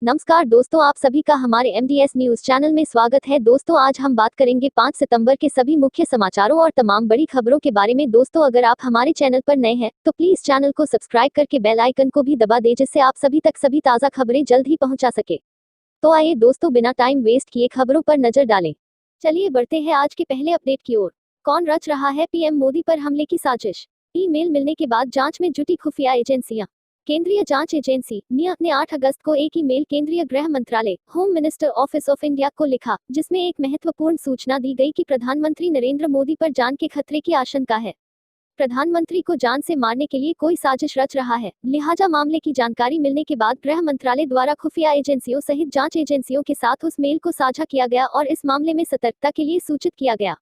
नमस्कार दोस्तों, आप सभी का हमारे MDS न्यूज चैनल में स्वागत है। दोस्तों, आज हम बात करेंगे 5 सितंबर के सभी मुख्य समाचारों और तमाम बड़ी खबरों के बारे में। दोस्तों, अगर आप हमारे चैनल पर नए हैं तो प्लीज चैनल को सब्सक्राइब करके बेल आइकन को भी दबा दें, जिससे आप सभी तक सभी ताज़ा खबरें जल्द ही पहुंचा सके। तो आइए दोस्तों, बिना टाइम वेस्ट किए खबरों पर नजर डालें। चलिए बढ़ते हैं आज के पहले अपडेट की ओर। कौन रच रहा है पीएम मोदी पर हमले की साजिश? ईमेल मिलने के बाद जांच में जुटी खुफिया एजेंसियां। केंद्रीय जांच एजेंसी निया ने 8 अगस्त को एक ईमेल केंद्रीय गृह मंत्रालय home minister office of India को लिखा, जिसमें एक महत्वपूर्ण सूचना दी गई कि प्रधानमंत्री नरेंद्र मोदी पर जान के खतरे की आशंका है। प्रधानमंत्री को जान से मारने के लिए कोई साजिश रच रहा है। लिहाजा मामले की जानकारी मिलने के बाद गृह मंत्रालय द्वारा खुफिया एजेंसियों सहित जांच एजेंसियों के साथ उस मेल को साझा किया गया और इस मामले में सतर्कता के लिए सूचित किया गया।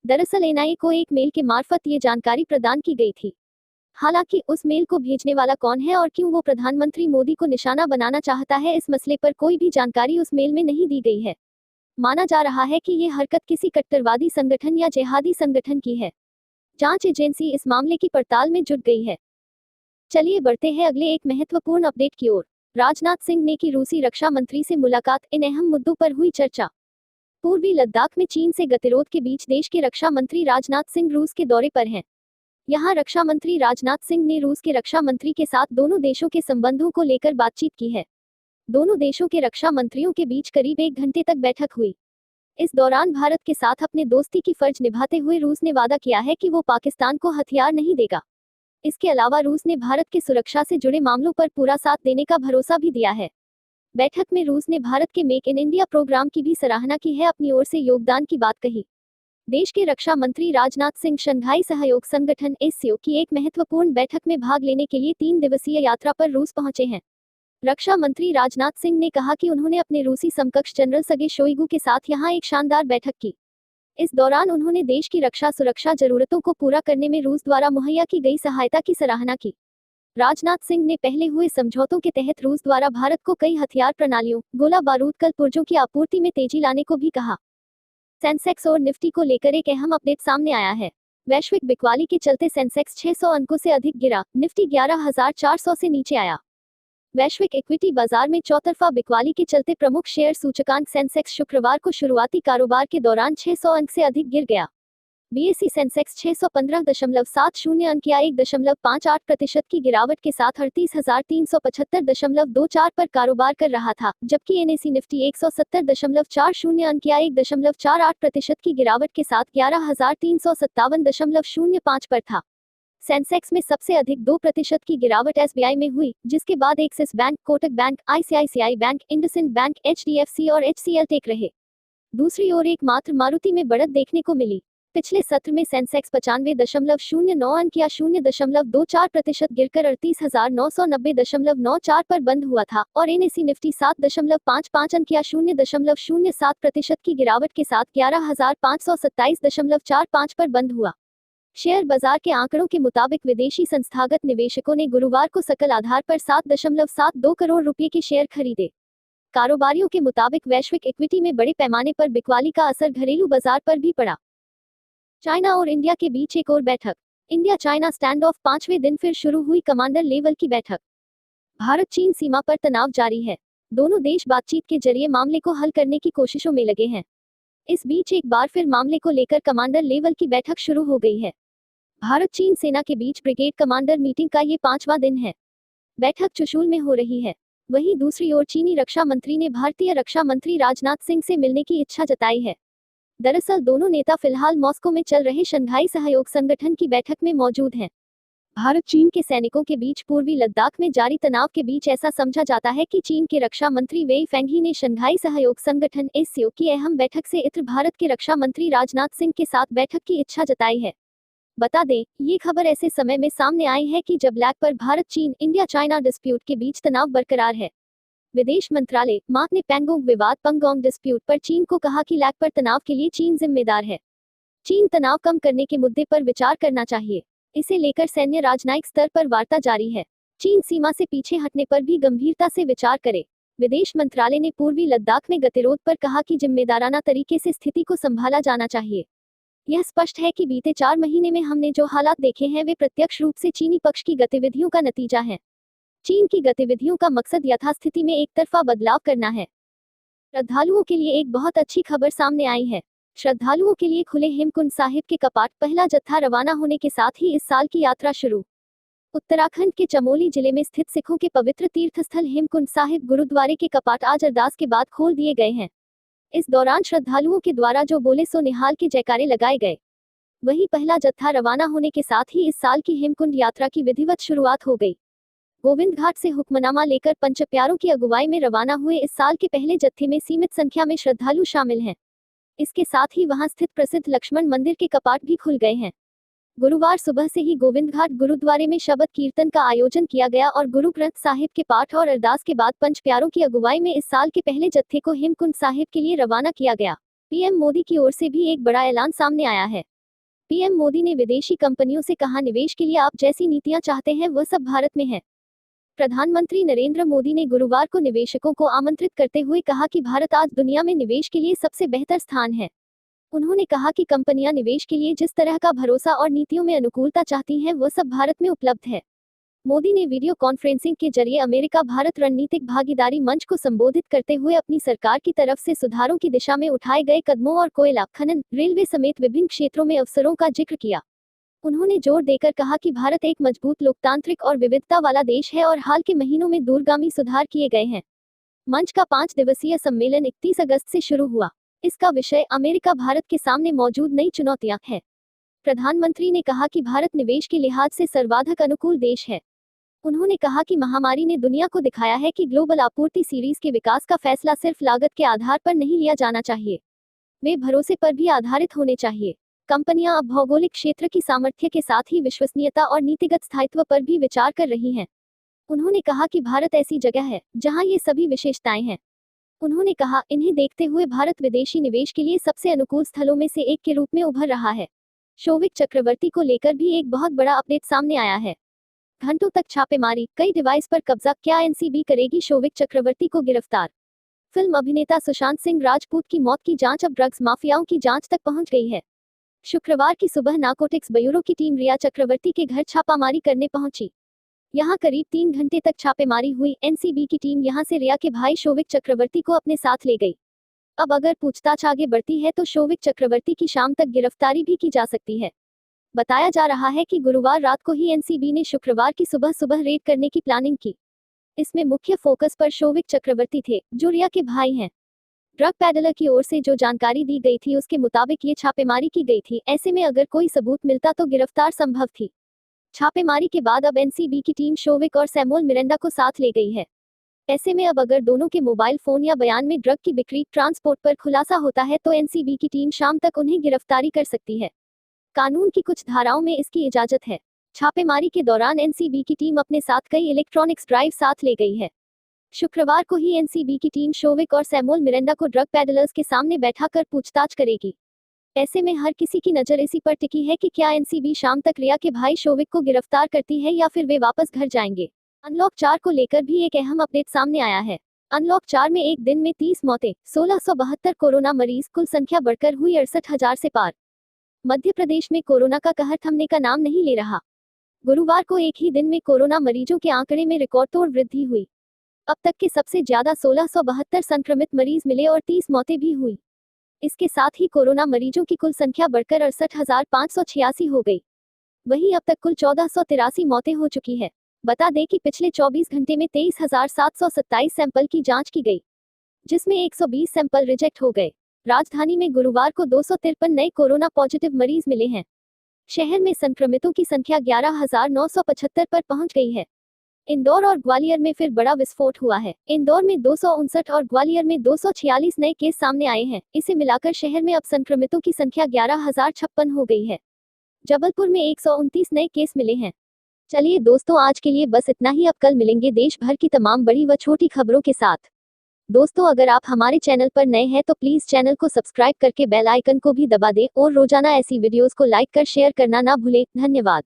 दरअसल एनआईए को एक मेल के मार्फत ये जानकारी प्रदान की गई थी। हालांकि उस मेल को भेजने वाला कौन है और क्यों वो प्रधानमंत्री मोदी को निशाना बनाना चाहता है, इस मसले पर कोई भी जानकारी उस मेल में नहीं दी गई है। माना जा रहा है कि ये हरकत किसी कट्टरवादी संगठन या जिहादी संगठन की है। जांच एजेंसी इस मामले की पड़ताल में जुट गई है। चलिए बढ़ते हैं अगले एक महत्वपूर्ण अपडेट की ओर। राजनाथ सिंह ने की रूसी रक्षा मंत्री से मुलाकात, इन अहम मुद्दों पर हुई चर्चा। पूर्वी लद्दाख में चीन से गतिरोध के बीच देश के रक्षा मंत्री राजनाथ सिंह रूस के दौरे पर हैं। यहां रक्षा मंत्री राजनाथ सिंह ने रूस के रक्षा मंत्री के साथ दोनों देशों के संबंधों को लेकर बातचीत की है। दोनों देशों के रक्षा मंत्रियों के बीच करीब 1 घंटे तक बैठक हुई। इस दौरान भारत के साथ अपने दोस्ती की फर्ज निभाते हुए रूस ने वादा किया है कि वो पाकिस्तान को हथियार नहीं देगा। इसके अलावा रूस ने भारत की सुरक्षा से जुड़े मामलों पर पूरा साथ देने का भरोसा भी दिया है। बैठक में रूस ने भारत के मेक इन इंडिया प्रोग्राम की भी सराहना की है, अपनी ओर से योगदान की बात कही। देश के रक्षा मंत्री राजनाथ सिंह शंघाई सहयोग संगठन एससीओ की एक महत्वपूर्ण बैठक में भाग लेने के लिए 3 दिवसीय यात्रा पर रूस पहुंचे हैं। रक्षा मंत्री राजनाथ सिंह ने कहा कि उन्होंने अपने रूसी समकक्ष जनरल सर्गेई शोइगु के साथ यहां एक शानदार बैठक की। इस दौरान उन्होंने देश की रक्षा सुरक्षा जरूरतों को पूरा करने में रूस द्वारा मुहैया की गई सहायता की सराहना की। राजनाथ सिंह ने पहले हुए समझौतों के तहत रूस द्वारा भारत को कई हथियार प्रणालियों, गोला बारूद कल पुर्जों की आपूर्ति में तेजी लाने को भी कहा। सेंसेक्स और निफ्टी को लेकर एक अहम अपडेट सामने आया है। वैश्विक बिकवाली के चलते सेंसेक्स 600 अंकों से अधिक गिरा, निफ्टी 11,400 से नीचे आया। वैश्विक इक्विटी बाजार में चौतरफा बिकवाली के चलते प्रमुख शेयर सूचकांक सेंसेक्स शुक्रवार को शुरुआती कारोबार के दौरान 600 अंक से अधिक गिर गया। बीएसई सेंसेक्स 615.70 अंक या 1.58% की गिरावट के साथ 38,375.24 पर कारोबार कर रहा था, जबकि एनएसई निफ्टी 170.40 अंक या 1.48% की गिरावट के साथ 11,357.05 पर था। सेंसेक्स में सबसे अधिक 2% की गिरावट एसबीआई में हुई, जिसके बाद axis bank, Kotak bank, ICICI bank, IndusInd bank, HDFC और एचसीएल टेक रहे। दूसरी ओर एकमात्र मारुति में बढ़त देखने को मिली। पिछले सत्र में सेंसेक्स 95.09 अंक या 0.24% गिरकर 38,990.94 पर बंद हुआ था और एनएसई निफ्टी 7.55 अंक या 0.07% की गिरावट के साथ 11,527.45 पर बंद हुआ। शेयर बाजार के आंकड़ों के मुताबिक विदेशी संस्थागत निवेशकों ने गुरुवार को सकल आधार पर 7.72 करोड़ रुपए के शेयर खरीदे। कारोबारियों के मुताबिक वैश्विक इक्विटी में बड़े पैमाने पर बिकवाली का असर घरेलू बाजार पर भी पड़ा। चाइना और इंडिया के बीच एक और बैठक। इंडिया चाइना स्टैंड ऑफ 5वें दिन फिर शुरू हुई कमांडर लेवल की बैठक। भारत चीन सीमा पर तनाव जारी है। दोनों देश बातचीत के जरिए मामले को हल करने की कोशिशों में लगे हैं। इस बीच एक बार फिर मामले को लेकर कमांडर लेवल की बैठक शुरू हो गई है। भारत चीन सेना के बीच ब्रिगेड कमांडर मीटिंग का ये 5वां दिन है। बैठक चुशूल में हो रही है। वहीं दूसरी ओर चीनी रक्षा मंत्री ने भारतीय रक्षा मंत्री राजनाथ सिंह से मिलने की इच्छा जताई है। दरअसल दोनों नेता फिलहाल मॉस्को में चल रहे शंघाई सहयोग संगठन की बैठक में मौजूद हैं। भारत चीन के सैनिकों के बीच पूर्वी लद्दाख में जारी तनाव के बीच ऐसा समझा जाता है कि चीन के रक्षा मंत्री वेई फेंघी ने शंघाई सहयोग संगठन एससीओ की अहम बैठक से इतर भारत के रक्षा मंत्री राजनाथ सिंह के साथ बैठक की इच्छा जताई है। बता दें, ये खबर ऐसे समय में सामने आई है कि जब लैग पर भारत चीन इंडिया चाइना डिस्प्यूट के बीच तनाव बरकरार है। विदेश मंत्रालय माक ने पैंगोंग विवाद पंगोंग डिस्प्यूट पर चीन को कहा कि लैग पर तनाव के लिए चीन जिम्मेदार है। चीन तनाव कम करने के मुद्दे पर विचार करना चाहिए। इसे लेकर सैन्य राजनयिक स्तर पर वार्ता जारी है। चीन सीमा से पीछे हटने पर भी गंभीरता से विचार करे। विदेश मंत्रालय ने पूर्वी लद्दाख में गतिरोध पर कहा कि जिम्मेदाराना तरीके से स्थिति को संभाला जाना चाहिए। यह स्पष्ट है कि बीते 4 महीने में हमने जो हालात देखे हैं वे प्रत्यक्ष रूप से चीनी पक्ष की गतिविधियों का नतीजा हैं। चीन की गतिविधियों का मकसद यथास्थिति में एक तरफा बदलाव करना है। श्रद्धालुओं के लिए एक बहुत अच्छी खबर सामने आई है। श्रद्धालुओं के लिए खुले हेमकुंड साहिब के कपाट, पहला जत्था रवाना होने के साथ ही इस साल की यात्रा शुरू। उत्तराखंड के चमोली जिले में स्थित सिखों के पवित्र तीर्थस्थल हेमकुंड साहिब गुरुद्वारे के कपाट आज अरदास के बाद खोल दिए गए हैं। इस दौरान श्रद्धालुओं के द्वारा जो बोले सो निहाल के जयकारे लगाए गए। वहीं पहला जत्था रवाना होने के साथ ही इस साल की हेमकुंड यात्रा की विधिवत शुरुआत हो गई। गोविंद घाट से हुक्मनामा लेकर पंच प्यारों की अगुवाई में रवाना हुए इस साल के पहले जत्थे में सीमित संख्या में श्रद्धालु शामिल हैं। इसके साथ ही वहां स्थित प्रसिद्ध लक्ष्मण मंदिर के कपाट भी खुल गए हैं। गुरुवार सुबह से ही गोविंद घाट गुरुद्वारे में शबद कीर्तन का आयोजन किया गया और गुरु ग्रंथ साहिब के पाठ और अरदास के बाद पंच प्यारों की अगुवाई में इस साल के पहले जत्थे को हेमकुंड साहिब के लिए रवाना किया गया। पीएम मोदी की ओर से भी एक बड़ा ऐलान सामने आया है। पीएम मोदी ने विदेशी कंपनियों से कहा, निवेश के लिए आप जैसी नीतियां चाहते हैं वह सब भारत में है। प्रधानमंत्री नरेंद्र मोदी ने गुरुवार को निवेशकों को आमंत्रित करते हुए कहा कि भारत आज दुनिया में निवेश के लिए सबसे बेहतर स्थान है। उन्होंने कहा कि कंपनियां निवेश के लिए जिस तरह का भरोसा और नीतियों में अनुकूलता चाहती हैं वह सब भारत में उपलब्ध है। मोदी ने वीडियो कॉन्फ्रेंसिंग के जरिए अमेरिका भारत रणनीतिक भागीदारी मंच को संबोधित करते हुए अपनी सरकार की तरफ से सुधारों की दिशा में उठाए गए कदमों और कोयला खनन, रेलवे समेत विभिन्न क्षेत्रों में अवसरों का जिक्र किया। उन्होंने जोर देकर कहा कि भारत एक मजबूत लोकतांत्रिक और विविधता वाला देश है और हाल के महीनों में दूरगामी सुधार किए गए हैं। मंच का 5 दिवसीय सम्मेलन 31 अगस्त से शुरू हुआ। इसका विषय अमेरिका भारत के सामने मौजूद नई चुनौतियां है। प्रधानमंत्री ने कहा कि भारत निवेश के लिहाज से सर्वाधिक अनुकूल देश है। उन्होंने कहा कि महामारी ने दुनिया को दिखाया है कि ग्लोबल आपूर्ति सीरीज के विकास का फैसला सिर्फ लागत के आधार पर नहीं लिया जाना चाहिए, वे भरोसे पर भी आधारित होने चाहिए। कंपनियां अब भौगोलिक क्षेत्र की सामर्थ्य के साथ ही विश्वसनीयता और नीतिगत स्थायित्व पर भी विचार कर रही हैं। उन्होंने कहा कि भारत ऐसी जगह है जहां ये सभी विशेषताएं हैं। उन्होंने कहा, इन्हें देखते हुए भारत विदेशी निवेश के लिए सबसे अनुकूल स्थलों में से एक के रूप में उभर रहा है। शोविक चक्रवर्ती को लेकर भी एक बहुत बड़ा अपडेट सामने आया है। घंटों तक छापेमारी, कई डिवाइस पर कब्जा, क्या एनसीबी करेगी शोविक चक्रवर्ती को गिरफ्तार? फिल्म अभिनेता सुशांत सिंह राजपूत की मौत की जांच अब ड्रग्स माफियाओं की जांच तक पहुंच गई है। शुक्रवार की सुबह नार्कोटिक्स ब्यूरो की टीम रिया चक्रवर्ती के घर छापामारी करने पहुंची। यहां करीब 3 घंटे तक छापेमारी हुई। एनसीबी की टीम यहां से रिया के भाई शोविक चक्रवर्ती को अपने साथ ले गई। अब अगर पूछताछ आगे बढ़ती है तो शोविक चक्रवर्ती की शाम तक गिरफ्तारी भी की जा सकती है। बताया जा रहा है कि गुरुवार रात को ही एनसीबी ने शुक्रवार की सुबह सुबह रेड करने की प्लानिंग की। इसमें मुख्य फोकस पर शोविक चक्रवर्ती थे, जो रिया के भाई हैं। ड्रग पैडलर की ओर से जो जानकारी दी गई थी उसके मुताबिक ये छापेमारी की गई थी। ऐसे में अगर कोई सबूत मिलता तो गिरफ्तार संभव थी। छापेमारी के बाद अब एनसीबी की टीम शोविक और सैमुअल मिरांडा को साथ ले गई है। ऐसे में अब अगर दोनों के मोबाइल फोन या बयान में ड्रग की बिक्री, ट्रांसपोर्ट पर खुलासा होता है तो एनसीबी की टीम शाम तक उन्हें गिरफ्तारी कर सकती है। कानून की कुछ धाराओं में इसकी इजाजत है। छापेमारी के दौरान एनसीबी की टीम अपने साथ कई इलेक्ट्रॉनिक्स ड्राइव साथ ले गई है। शुक्रवार को ही एनसीबी की टीम शोविक और सैमुअल मिरांडा को ड्रग पैडलर्स के सामने बैठाकर पूछताछ करेगी। ऐसे में हर किसी की नजर इसी पर टिकी है कि क्या एनसीबी शाम तक रिया के भाई शोविक को गिरफ्तार करती है या फिर वे वापस घर जाएंगे। अनलॉक 4 को लेकर भी एक अहम अपडेट सामने आया है। अनलॉक 4 में एक दिन में 30 मौतें, 1672 कोरोना मरीज, कुल संख्या बढ़कर हुई 68,000 से पार। मध्य प्रदेश में कोरोना का कहर थमने का नाम नहीं ले रहा। गुरुवार को एक ही दिन में कोरोना मरीजों के आंकड़े में रिकॉर्ड तोड़ वृद्धि हुई। अब तक के सबसे ज्यादा 1672 संक्रमित मरीज मिले और 30 मौतें भी हुई। इसके साथ ही कोरोना मरीजों की कुल संख्या बढ़कर 68,586 हो गई। वहीं अब तक कुल 1483 मौतें हो चुकी है। बता दें कि पिछले 24 घंटे में 23,727 सैंपल की जांच की गई, जिसमें 120 सैंपल रिजेक्ट हो गए। राजधानी में गुरुवार को 253 नए कोरोना पॉजिटिव मरीज मिले हैं। शहर में संक्रमितों की संख्या 11,975 पर पहुंच गई है। इंदौर और ग्वालियर में फिर बड़ा विस्फोट हुआ है। इंदौर में 259 और ग्वालियर में 246 नए केस सामने आए हैं। इसे मिलाकर शहर में अब संक्रमितों की संख्या 11,056 हो गई है। जबलपुर में 129 नए केस मिले हैं। चलिए दोस्तों, आज के लिए बस इतना ही। अब कल मिलेंगे देश भर की तमाम बड़ी व छोटी खबरों के साथ। दोस्तों, अगर आप हमारे चैनल पर नए हैं तो प्लीज चैनल को सब्सक्राइब करके बेल आइकन को भी दबा दें और रोजाना ऐसी वीडियोस को लाइक कर शेयर करना ना भूलें। धन्यवाद।